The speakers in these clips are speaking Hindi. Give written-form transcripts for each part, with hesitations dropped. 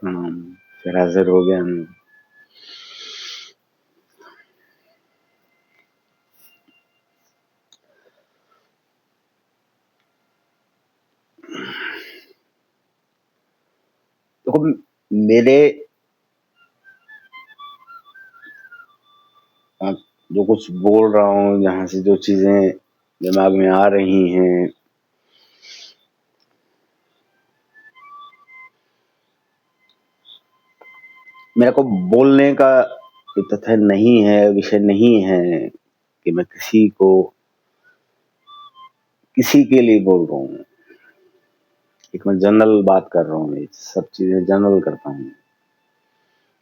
प्रणाम। फिर हाजिर हो गए हम। देखो, मेरे जो कुछ बोल रहा हूँ, यहाँ से जो चीजें दिमाग में आ रही हैं, मेरे को बोलने का ये तथ्य नहीं है, विषय नहीं है कि मैं किसी के लिए बोल रहा हूँ। एक मैं जनरल बात कर रहा हूँ, ये सब चीजें जनरल करता हूँ।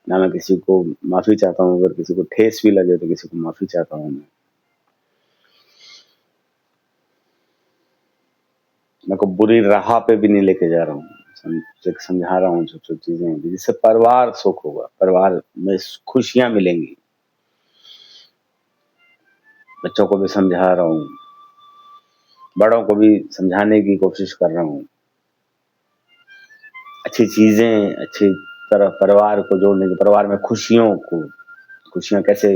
ना मैं किसी को माफी चाहता हूँ, अगर किसी को ठेस भी लगे तो किसी को माफी चाहता हूँ। मैं को बुरी राह पे भी नहीं लेके जा रहा हूँ। समझा रहा हूँ जो चीजें हैं, जिससे परिवार सुख होगा, परिवार में खुशियां मिलेंगी। बच्चों को भी समझा रहा हूँ, बड़ों को भी समझाने की कोशिश कर रहा हूँ। अच्छी चीजें, अच्छी तरह परिवार को जोड़ने की, परिवार में खुशियां कैसे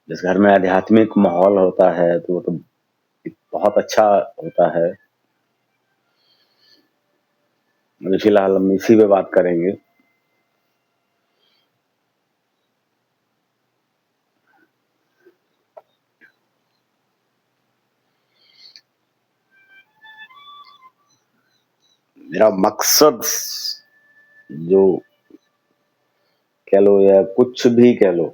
जिस घर में आध्यात्मिक माहौल होता है तो वो तो बहुत अच्छा होता है। अभी फिलहाल हम इसी पे बात करेंगे। मेरा मकसद, जो कह लो या कुछ भी कह लो,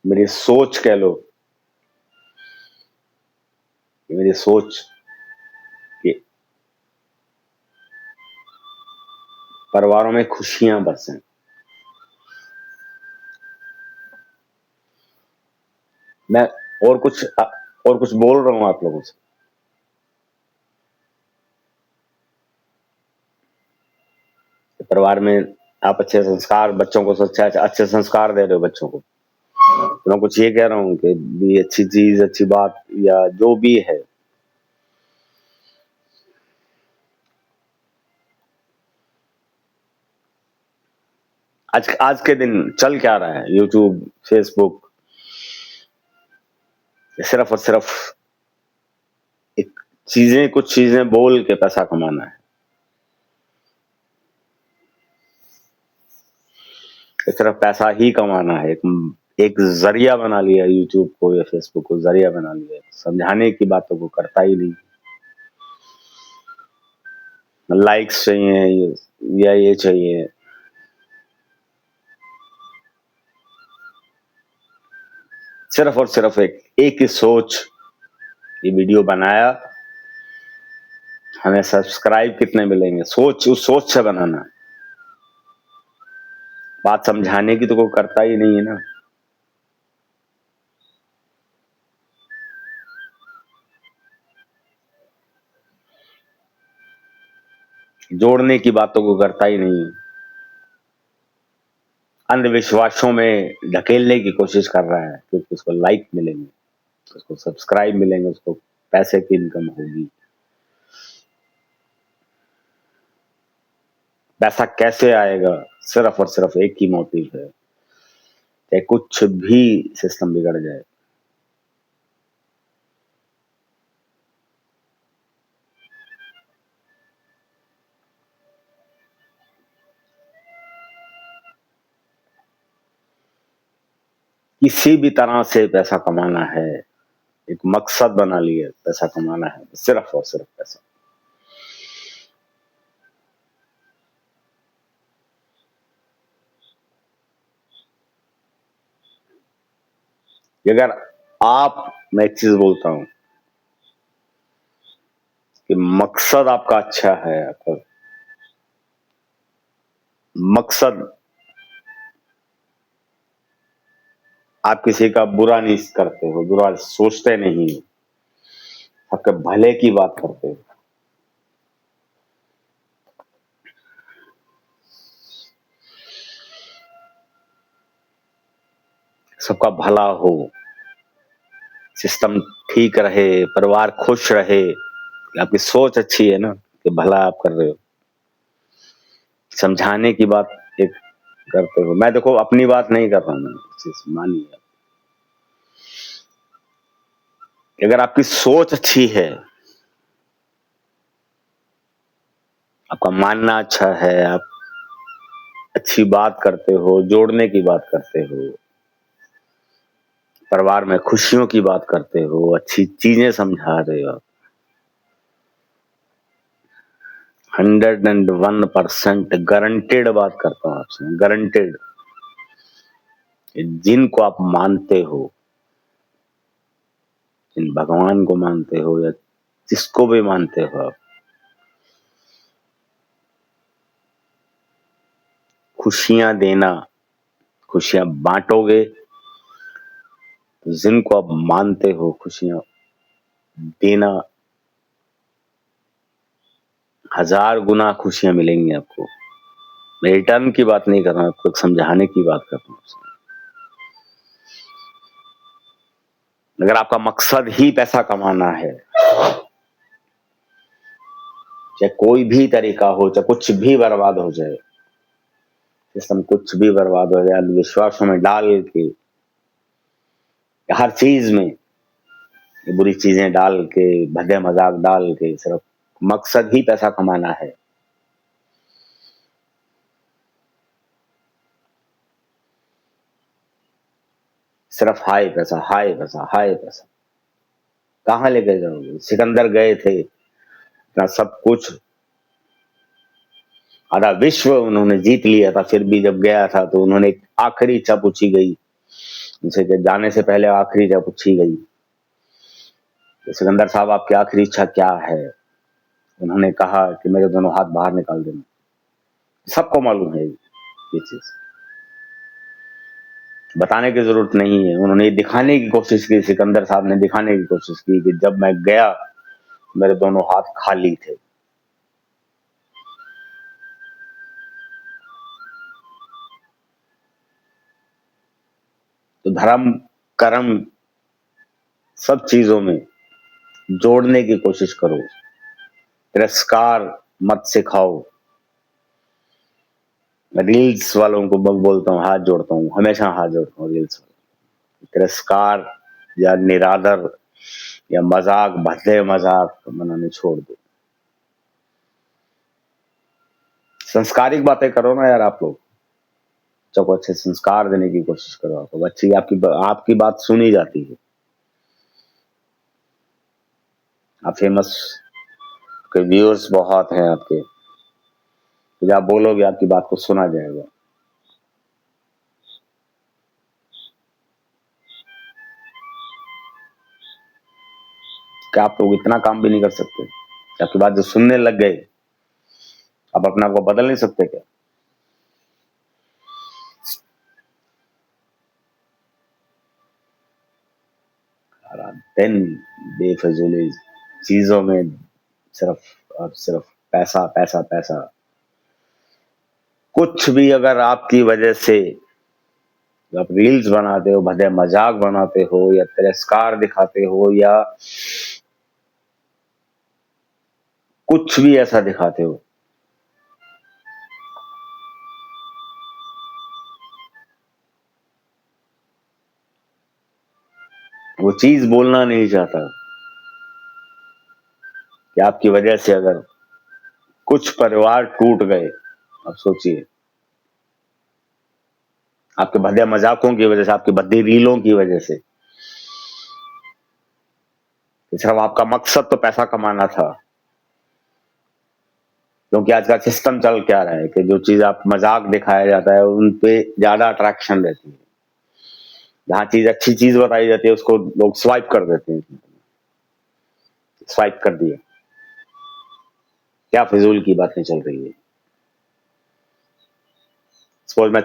मेरी सोच कह लो, मेरी सोच कि परिवारों में खुशियां बरसें। मैं और कुछ बोल रहा हूँ आप लोगों से। परिवार में आप अच्छे संस्कार बच्चों को, अच्छे संस्कार दे रहे हो बच्चों को। तो मैं कुछ ये कह रहा हूँ कि भी अच्छी चीज, अच्छी बात या जो भी है, आज के दिन चल क्या रहा है, यूट्यूब, फेसबुक, सिर्फ और सिर्फ एक कुछ चीजें बोल के पैसा कमाना है। सिर्फ पैसा ही कमाना है। एक जरिया बना लिया यूट्यूब को या फेसबुक को, जरिया बना लिया। समझाने की बातों को करता ही नहीं। लाइक्स चाहिए या ये चाहिए। सिर्फ और सिर्फ एक ही सोच, ये वीडियो बनाया, हमें सब्सक्राइब कितने मिलेंगे, उस सोच से बनाना। बात समझाने की तो कोई करता ही नहीं है ना। जोड़ने की बातों को करता ही नहीं। अंधविश्वासों में ढकेलने की कोशिश कर रहा है क्योंकि उसको लाइक मिलेंगे, उसको सब्सक्राइब मिलेंगे, उसको पैसे की इनकम होगी। पैसा कैसे आएगा, सिर्फ और सिर्फ एक ही मोटिव है, चाहे कुछ भी सिस्टम बिगड़ जाए। किसी भी तरह से पैसा कमाना है, एक मकसद बना लिया, पैसा कमाना है, सिर्फ और सिर्फ पैसा। अगर मैं एक चीज बोलता हूं कि मकसद आपका अच्छा है, आपका मकसद, आप किसी का बुरा नहीं करते हो, बुरा सोचते नहीं हो, आपके भले की बात करते हो, सबका भला हो, सिस्टम ठीक रहे, परिवार खुश रहे, आपकी सोच अच्छी है ना कि भला आप कर रहे हो, समझाने की बात एक करते हो। मैं देखो अपनी बात नहीं कर रहा हूँ, मैं मानिए, अगर आपकी सोच अच्छी है, आपका मानना अच्छा है, आप अच्छी बात करते हो, जोड़ने की बात करते हो, परिवार में खुशियों की बात करते हो, अच्छी चीजें समझा रहे हो, 101% गारंटेड बात करता हूँ आपसे, गारंटेड। जिनको आप मानते हो, जिन भगवान को मानते हो या जिसको भी मानते हो, आप खुशियां देना, खुशियां बांटोगे, तो जिनको आप मानते हो खुशियां देना, 1000 गुना खुशियां मिलेंगी आपको। मैं रिटर्न की बात नहीं कर रहा हूं, आपको समझाने की बात कर रहा हूं। अगर आपका मकसद ही पैसा कमाना है, चाहे कोई भी तरीका हो, चाहे कुछ भी बर्बाद हो जाए, सिस्टम कुछ भी बर्बाद हो जाए, अंधविश्वासों में डाल के, हर चीज में बुरी चीजें डाल के, भद्दे मजाक डाल के, सिर्फ मकसद ही पैसा कमाना है, सिर्फ हाय पैसा, हाय पैसा, हाय पैसा, कहां लेके जाओगे? सिकंदर गए थे, इतना सब कुछ, आधा विश्व उन्होंने जीत लिया था, फिर भी जब गया था तो उन्होंने एक आखिरी इच्छा पूछी गई उनसे, कि जाने से पहले आखिरी इच्छा पूछी गई, सिकंदर साहब आपकी आखिरी इच्छा क्या है? उन्होंने कहा कि मेरे दोनों हाथ बाहर निकाल देना। सबको मालूम है ये चीज, बताने की जरूरत नहीं है। उन्होंने दिखाने की कोशिश की, सिकंदर साहब ने दिखाने की कोशिश की कि जब मैं गया मेरे दोनों हाथ खाली थे। तो धर्म कर्म सब चीजों में जोड़ने की कोशिश करो, तिरस्कार मत सिखाओ। रील्स वालों को मैं बोलता हूँ, हाथ जोड़ता हूँ, हमेशा हाथ जोड़ता हूँ रील्स वालों, तिरस्कार या निरादर या मजाक, भद्दे मजाक बनाने छोड़ दो। संस्कारिक बातें करो ना यार, आप लोग सबको अच्छे संस्कार देने की कोशिश करो। आपको अच्छी आपकी बात सुनी जाती है, आप फेमस, के व्यूअर्स बहुत हैं आपके, तो जब आप बोलोगे आपकी बात को सुना जाएगा। क्या आप लोग इतना काम भी नहीं कर सकते? आपकी बात जो सुनने लग गए, आप अपने आप को बदल नहीं सकते क्या? दिन बेफजूली चीजों में सिर्फ और सिर्फ पैसा पैसा पैसा। कुछ भी अगर आपकी वजह से आप रील्स बनाते हो, भद्दे मजाक बनाते हो, या तिरस्कार दिखाते हो, या कुछ भी ऐसा दिखाते हो, वो चीज बोलना नहीं चाहता कि आपकी वजह से अगर कुछ परिवार टूट गए, अब सोचिए, आपके भद्दे मजाकों की वजह से, आपकी भद्दी रीलों की वजह से, सिर्फ आपका मकसद तो पैसा कमाना था। क्योंकि आज का सिस्टम चल क्या रहा है कि जो चीज आप मजाक दिखाया जाता है उन पे ज्यादा अट्रैक्शन रहती है, जहाँ चीज अच्छी चीज बताई जाती है उसको लोग स्वाइप कर देते हैं, स्वाइप कर दिया। क्या फिजूल की बातें चल रही है? सपोज मैं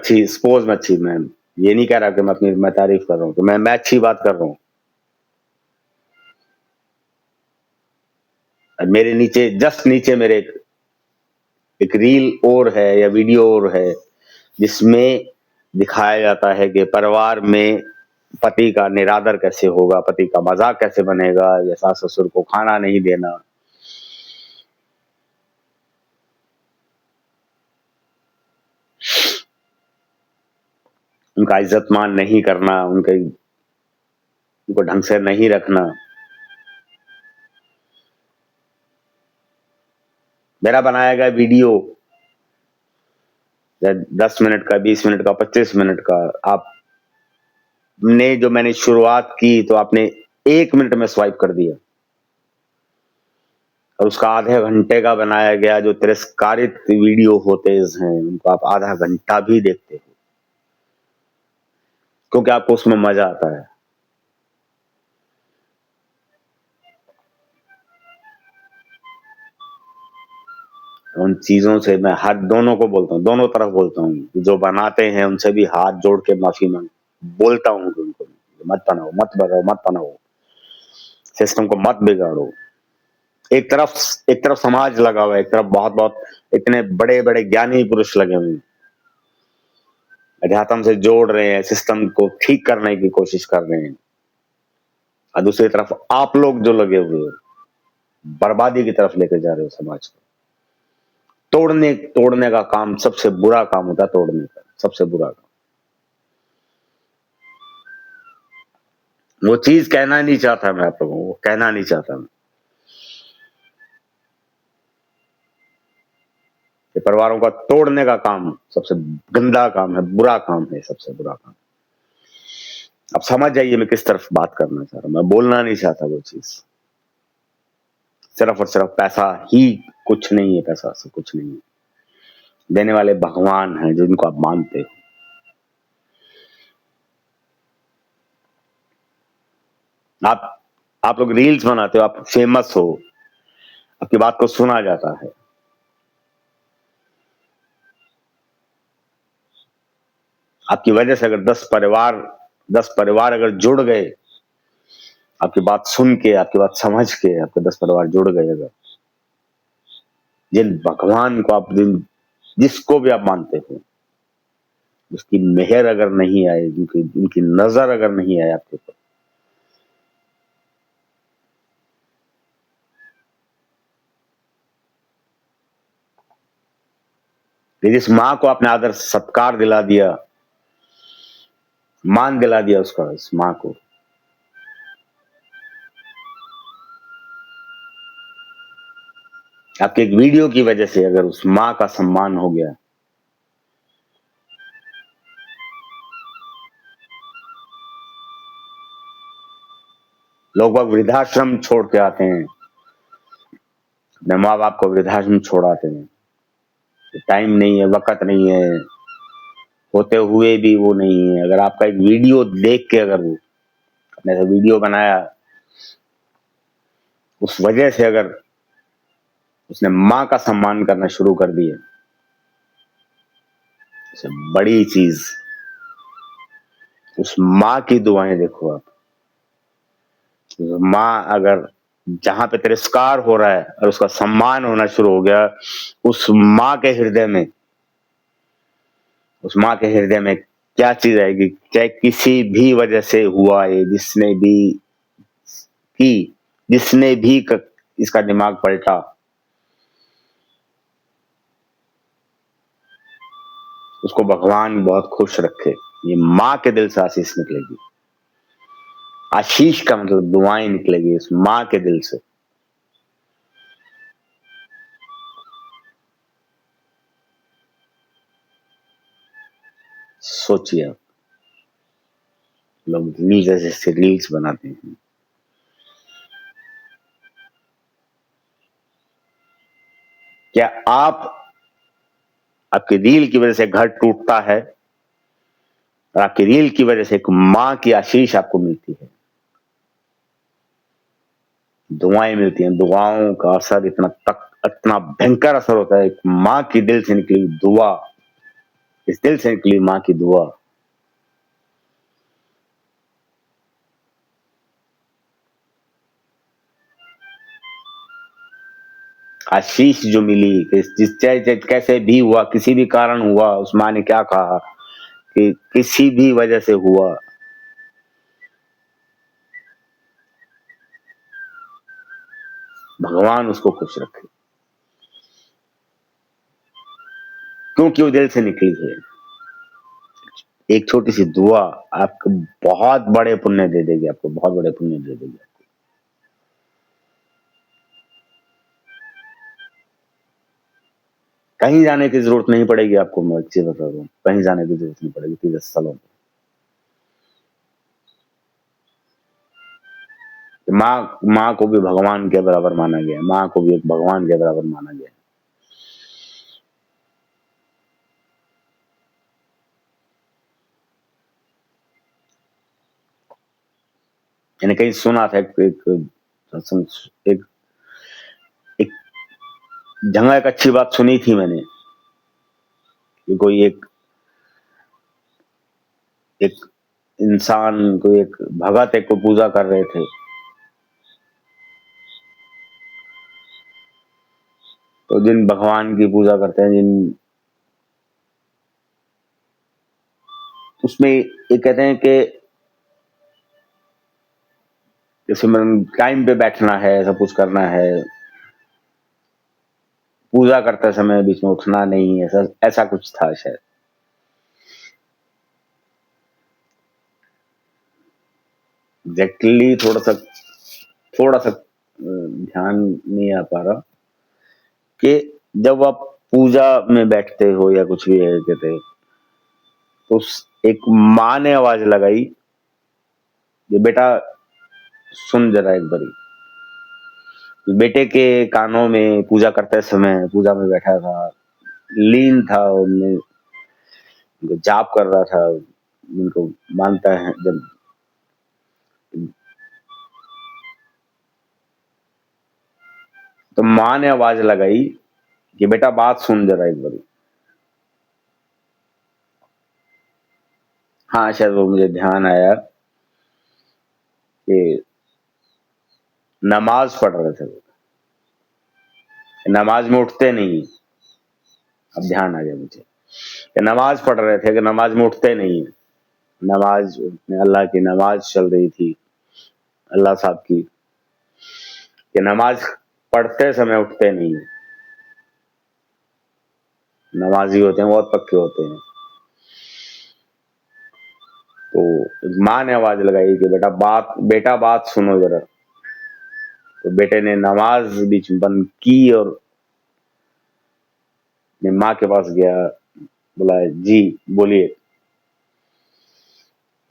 अच्छी, मैं ये नहीं कह रहा कि मैं तारीफ कर रहा हूँ, तो मैं अच्छी बात कर रहा हूँ, मेरे नीचे, जस्ट नीचे मेरे एक रील और है या वीडियो और है, जिसमें दिखाया जाता है कि परिवार में पति का निरादर कैसे होगा, पति का मजाक कैसे बनेगा, या सास ससुर को खाना नहीं देना, उनका इज्जत मान नहीं करना, उनको ढंग से नहीं रखना। मेरा बनाया गया वीडियो 10 मिनट का, 20 मिनट का, 25 मिनट का, आपने जो मैंने शुरुआत की तो आपने 1 मिनट में स्वाइप कर दिया, और उसका आधे घंटे का बनाया गया जो तिरस्कारित वीडियो होते हैं उनको आप आधा घंटा भी देखते हो, क्योंकि आपको उसमें मजा आता है। उन चीजों से मैं हर दोनों को बोलता हूँ, दोनों तरफ बोलता हूँ, जो बनाते हैं उनसे भी हाथ जोड़ के माफी मांग बोलता हूँ कि उनको मत बनाओ, मत बनाओ, मत बनाओ, सिस्टम को मत बिगाड़ो। एक तरफ समाज लगा हुआ है, एक तरफ बहुत बहुत इतने बड़े बड़े ज्ञानी पुरुष लगे हुए हैं, अध्यात्म से जोड़ रहे हैं, सिस्टम को ठीक करने की कोशिश कर रहे हैं, और दूसरी तरफ आप लोग जो लगे हुए हो बर्बादी की तरफ लेकर जा रहे हो समाज को। तोड़ने का काम सबसे बुरा काम होता है, तोड़ने का सबसे बुरा काम। वो चीज कहना नहीं चाहता मैं आप लोगों को, कहना नहीं चाहता मैं कि परिवारों का तोड़ने का काम सबसे गंदा काम है, बुरा काम है, सबसे बुरा काम। अब समझ जाइए मैं किस तरफ बात करना चाह रहा हूं। मैं बोलना नहीं चाहता वो चीज, सिर्फ और सिर्फ पैसा ही कुछ नहीं है, पैसा से कुछ नहीं है। देने वाले भगवान हैं जिनको आप मानते हो। आप लोग रील्स बनाते हो, आप फेमस हो, आपकी बात को सुना जाता है, आपकी वजह से अगर 10 परिवार अगर जुड़ गए, आपकी बात सुन के, आपकी बात समझ के, आपके 10 परिवार जुड़ गए, अगर जिन भगवान को जिसको भी आप मानते हो, उसकी मेहर अगर नहीं आए, उनकी नजर अगर नहीं आए आपके ऊपर, जिस माँ को आपने आदर सत्कार दिला दिया, मान दिला दिया उसका, उस माँ को, आपके एक वीडियो की वजह से अगर उस माँ का सम्मान हो गया, लोग बाग वृद्धाश्रम छोड़ के आते हैं, अपने माँ बाप को वृद्धाश्रम छोड़ाते हैं, टाइम नहीं है, वक्त नहीं है, होते हुए भी वो नहीं है। अगर आपका एक वीडियो देख के, अगर वो अपने से वीडियो बनाया, उस वजह से अगर उसने माँ का सम्मान करना शुरू कर दिया, उससे बड़ी चीज उस माँ की दुआएं देखो आप। माँ अगर जहां पे तिरस्कार हो रहा है और उसका सम्मान होना शुरू हो गया, उस माँ के हृदय में, उस माँ के हृदय में क्या चीज आएगी, चाहे किसी भी वजह से हुआ है, जिसने भी इसका दिमाग पलटा, उसको भगवान बहुत खुश रखे। ये माँ के दिल से आशीष निकलेगी। आशीष का मतलब दुआएं निकलेगी इस माँ के दिल से। सोचिए आप, लोग रील्स जैसे रील्स बनाते हैं, क्या आपकी रील की वजह से घर टूटता है, और आपकी रील की वजह से एक माँ की आशीष आपको मिलती है, दुआएं मिलती हैं। दुआओं का असर इतना भयंकर असर होता है। एक माँ की दिल से निकली दुआ, इस दिल से निकली माँ की दुआ, आशीष जो मिली, जिस चाहे कैसे भी हुआ, किसी भी कारण हुआ, उस माँ ने क्या कहा कि किसी भी वजह से हुआ, भगवान उसको खुश रखे, क्योंकि वो दिल से निकली है। एक छोटी सी दुआ आपको बहुत बड़े पुण्य दे देगी, आपको बहुत बड़े पुण्य दे देगी। कहीं जाने की जरूरत नहीं पड़ेगी आपको, मैं एक चीज बता दूं, कहीं जाने की जरूरत नहीं पड़ेगी तीर्थ स्थलों पर। माँ को भी भगवान के बराबर माना गया, माँ को भी एक भगवान के बराबर माना गया। मैंने कहीं सुना था एक एक जगह एक अच्छी बात सुनी थी मैंने कि कोई एक एक इंसान, कोई एक भगत एक को पूजा कर रहे थे, तो जिन भगवान की पूजा करते हैं, जिन उसमें ये कहते हैं कि जैसे टाइम पे बैठना है, सब कुछ करना है, पूजा करते समय बीच में उठना नहीं है, ऐसा ऐसा कुछ था शायद। एग्जैक्टली थोड़ा सा ध्यान नहीं आ पा रहा कि जब आप पूजा में बैठते हो या कुछ भी है कहते, तो एक माँ ने आवाज लगाई कि बेटा सुन जरा एक बारी। बेटे के कानों में पूजा करते समय, पूजा में बैठा था, लीन था, उनमें जाप कर रहा था, जिनको मानता है जब, तो माँ ने आवाज लगाई कि बेटा बात सुन जरा एक बारी। हाँ, शायद वो मुझे ध्यान आया कि नमाज पढ़ रहे थे, नमाज में उठते नहीं। अब ध्यान आ गया मुझे कि नमाज पढ़ रहे थे कि नमाज में उठते नहीं। नमाज में अल्लाह की नमाज चल रही थी, अल्लाह साहब की, कि नमाज पढ़ते समय उठते नहीं। नमाजी होते हैं, बहुत पक्के होते हैं। तो माँ ने आवाज लगाई कि बेटा बात सुनो जरा। तो बेटे ने नमाज बीच में बंद की और अपनी माँ के पास गया, बोला जी बोलिए।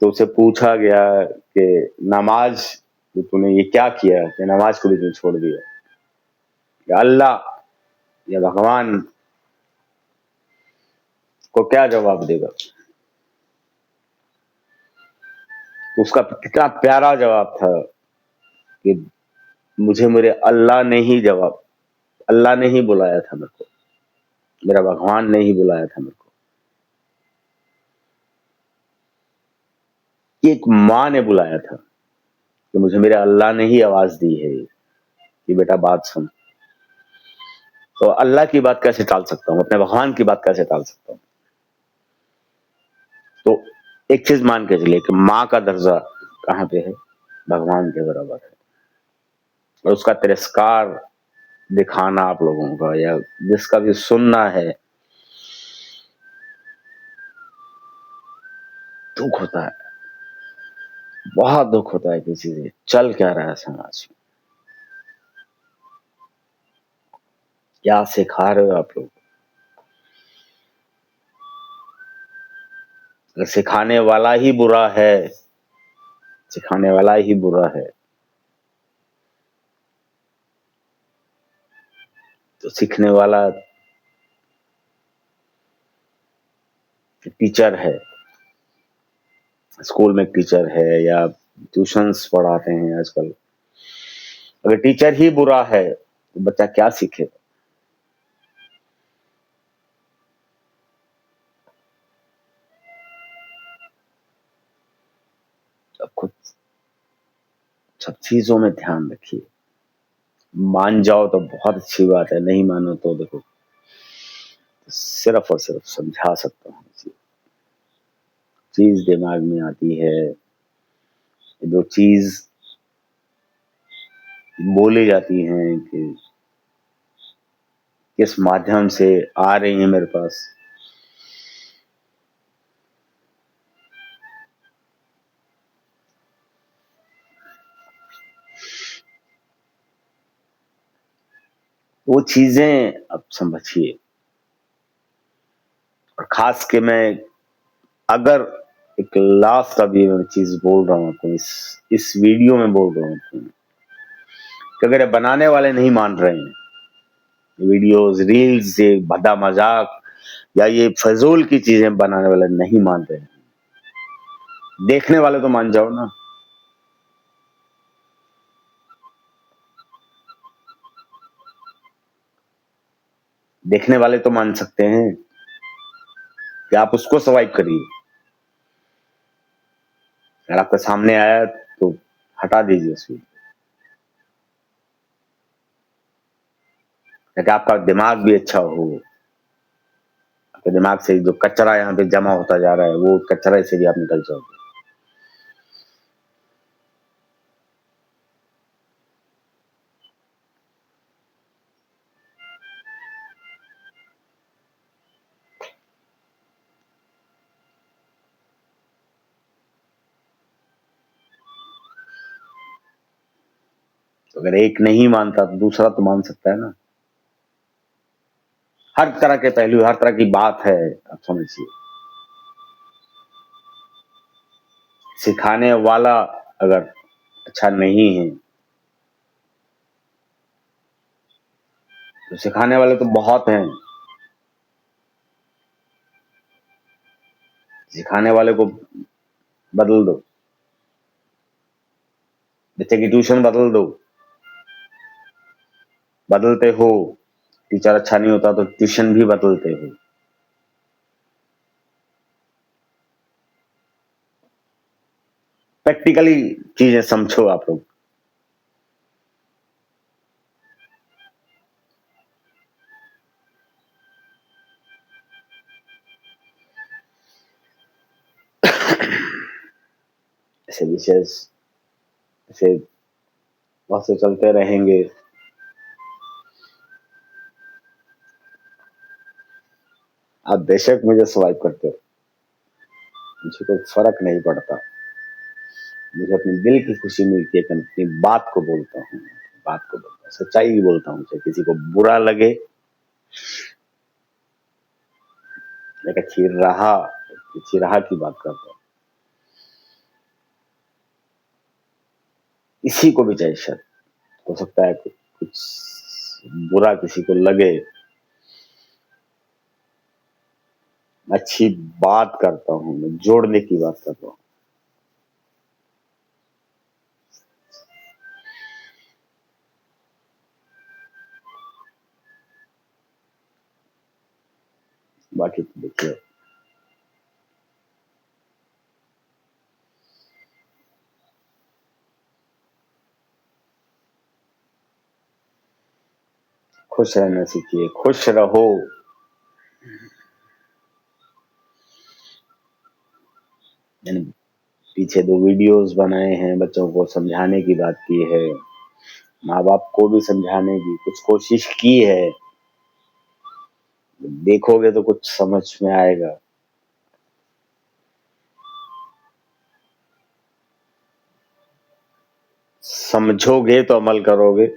तो उसे पूछा गया कि नमाज, तो तूने ये क्या किया कि नमाज को बीच में छोड़ दिया? कि अल्लाह या भगवान को क्या जवाब देगा? तो उसका कितना प्यारा जवाब था कि मुझे मेरे अल्लाह ने ही बुलाया था मेरे को, मेरा भगवान ने ही बुलाया था मेरे को। ये एक माँ ने बुलाया था कि मुझे मेरे अल्लाह ने ही आवाज दी है कि बेटा बात सुन। तो अल्लाह की बात कैसे टाल सकता हूँ, अपने भगवान की बात कैसे टाल सकता हूँ? तो एक चीज मान के चलिए कि माँ का दर्जा कहाँ पे है? भगवान के बराबर है। और उसका तिरस्कार दिखाना आप लोगों का, या जिसका भी सुनना है, दुख होता है, बहुत दुख होता है किसी से चल क्या रहा है समाज में, क्या सिखा रहे हो आप लोग। अगर सिखाने वाला ही बुरा है तो सीखने वाला टीचर है, स्कूल में टीचर है या ट्यूशंस पढ़ाते हैं आजकल, अगर टीचर ही बुरा है तो बच्चा क्या सीखेगा? अब खुद सब चीजों में ध्यान रखिए। मान जाओ तो बहुत अच्छी बात है, नहीं मानो तो देखो, सिर्फ और सिर्फ समझा सकता हूँ। चीज दिमाग में आती है, जो चीज बोली जाती हैं कि किस माध्यम से आ रही हैं मेरे पास। वो चीजें अब समझिए, और खास के मैं अगर एक लास्ट अभी मैं चीज बोल रहा हूँ आपको, इस वीडियो में बोल रहा हूँ आपको कि अगर ये बनाने वाले नहीं मान रहे हैं, वीडियोस रील्स ये भद्दा मजाक या ये फजूल की चीजें बनाने वाले नहीं मान रहे हैं, देखने वाले तो मान जाओ ना। देखने वाले तो मान सकते हैं कि आप उसको सर्वाइव करिए। अगर आपके सामने आया तो हटा दीजिए उस वीडियो, ताकि आपका दिमाग भी अच्छा हो। आपके दिमाग से जो कचरा यहाँ पे जमा होता जा रहा है, वो कचरे से भी आप निकल जाओगे। तो अगर एक नहीं मानता तो दूसरा तो मान सकता है ना। हर तरह के पहलू, हर तरह की बात है, आप समझिए। सिखाने वाला अगर अच्छा नहीं है तो सिखाने वाले तो बहुत हैं। सिखाने वाले को बदल दो, बच्चे की ट्यूशन बदल दो, बदलते हो। टीचर अच्छा नहीं होता तो ट्यूशन भी बदलते हो। प्रैक्टिकली चीजें समझो आप लोग। ऐसे विशेष ऐसे बहुत से चलते रहेंगे। आप बेशक मुझे स्वाइप करते हो, मुझे कोई फर्क नहीं पड़ता। मुझे अपने दिल की खुशी मिलती है कि मैं अपनी बात को बोलता हूँ, बात को बोलता हूँ, सच्चाई की बोलता हूँ, चाहे किसी को बुरा लगे। मैं एक अच्छी राह की बात करता हूँ। इसी को भी चाहे शायद हो सकता है कुछ बुरा किसी को लगे, अच्छी बात करता हूँ, मैं जोड़ने की बात करता हूँ। बाकी तो देखिए, खुश रहना सीखिए, खुश रहो। मैंने पीछे 2 वीडियोस बनाए हैं, बच्चों को समझाने की बात की है, माँ बाप को भी समझाने की कुछ कोशिश की है। देखोगे तो कुछ समझ में आएगा। समझोगे तो अमल करोगे,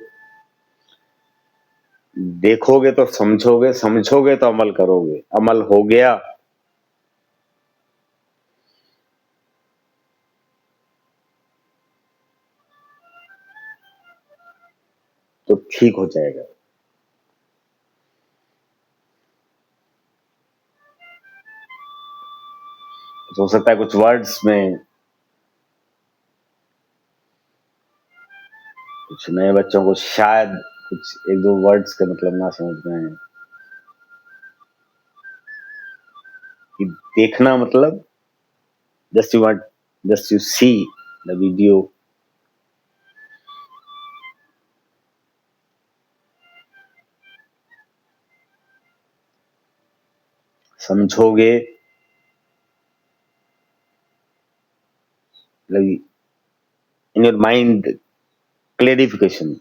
देखोगे तो समझोगे, समझोगे तो अमल करोगे। अमल हो गया तो ठीक हो जाएगा। तो हो सकता है कुछ वर्ड्स में कुछ नए बच्चों को शायद कुछ 1-2 वर्ड्स का मतलब ना समझ में आए। कि देखना मतलब just you see the video, समझोगे मतलब इन योर माइंड क्लेरिफिकेशन,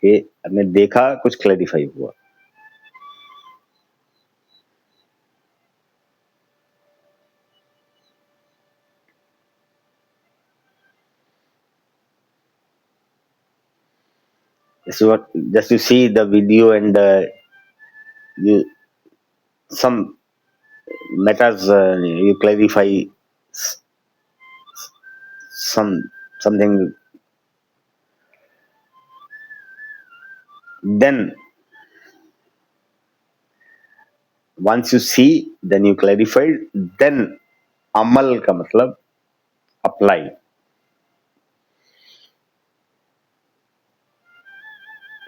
कि हमने देखा, कुछ क्लैरिफाई हुआ। Just you see the video and you some matters you clarify s- something, then once you see, then you clarify, then अमल का मतलब apply.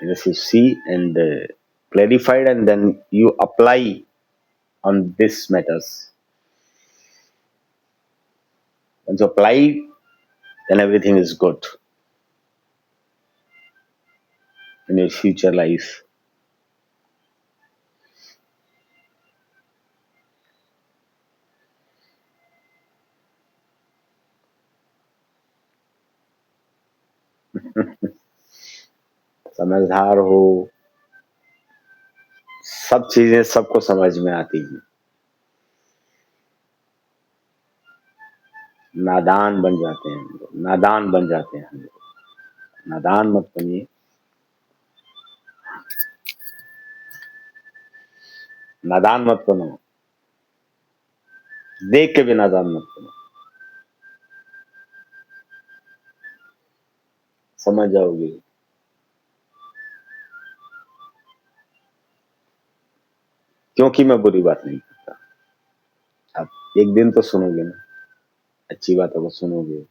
Yes, you see and clarified, and then you apply on this matters. Once you apply, then everything is good in your future life. समझदार हो, सब चीजें सबको समझ में आती हैं। नादान बन जाते हैं हम लोग, नादान बन जाते हैं हम लोग। नादान मत बनिए, नादान मत बनो, देख के भी नादान मत बनो। समझ जाओगे। क्योंकि मैं बुरी बात नहीं करता। अब एक दिन तो सुनोगे ना, अच्छी बातों को सुनोगे।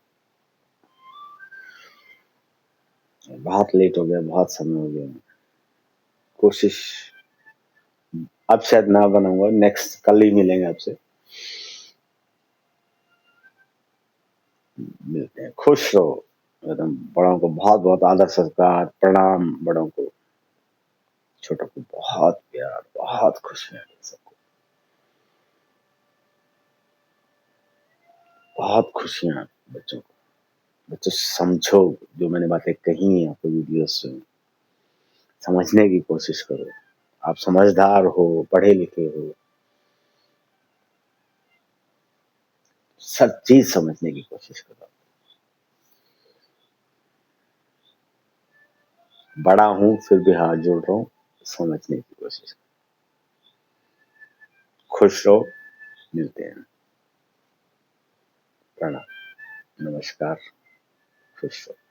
बहुत लेट हो गया, बहुत समय हो गया। कोशिश अब शायद ना बनाऊंगा, नेक्स्ट कल ही मिलेंगे आपसे। मिलते हैं, खुश रहो एकदम। बड़ों को बहुत बहुत आदर सत्कार, प्रणाम बड़ों को, छोटों को बहुत प्यार, बहुत खुशियां दें सबको, बहुत खुशियां बच्चों को। बच्चों समझो, जो मैंने बातें कही आपको वीडियो से, समझने की कोशिश करो। आप समझदार हो, पढ़े लिखे हो, सब चीज समझने की कोशिश करो। बड़ा हूं फिर भी हाथ जोड़ रहा हूं, समझने की कोशिश करो। खुश रहो, मिलते हैं। प्रणाम, नमस्कार, खुश रहो।